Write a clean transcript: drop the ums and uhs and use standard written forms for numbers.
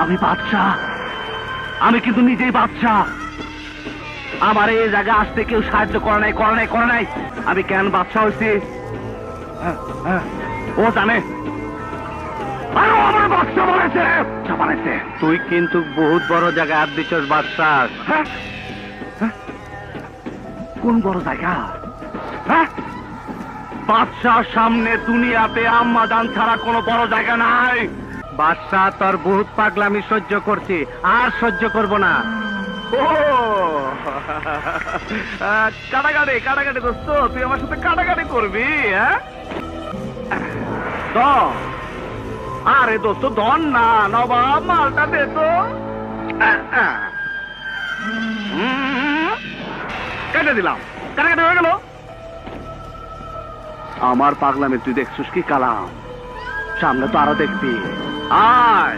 আমি বাদশাহ, আমি কিন্তু নিজেই বাদশাহ। আমার এই জায়গায় আসতে কেউ সাহায্য করে নাই। আমি কেন বাদশাহ হয়েছি ও জানে। আমার বাদশাহ বানাইছে। তুই কিন্তু বহুত বড় জায়গায় হাত দিচ্ছস বাদশাহ। কোন বড় জায়গা? বাদশাহ সামনে দুনিয়াতে আম্মাজান ছাড়া কোনো বড় জায়গা নাই। বাদশাহ তোর বহুত পাগলামি সহ্য করছি, আর সহ্য করব না। ও কাটাকাটি দোস্ত, তুই আমার সাথে কাটাকাটি করবি? আরে দোস্ত ধন না, নবাব মালটা দে তো। কেটে দিলাম, কাটাকাটি হয়ে গেল। আমার পাগলামি তুই দেখছিস কি কালাম? সামনে তো আরো দেখবি। আয়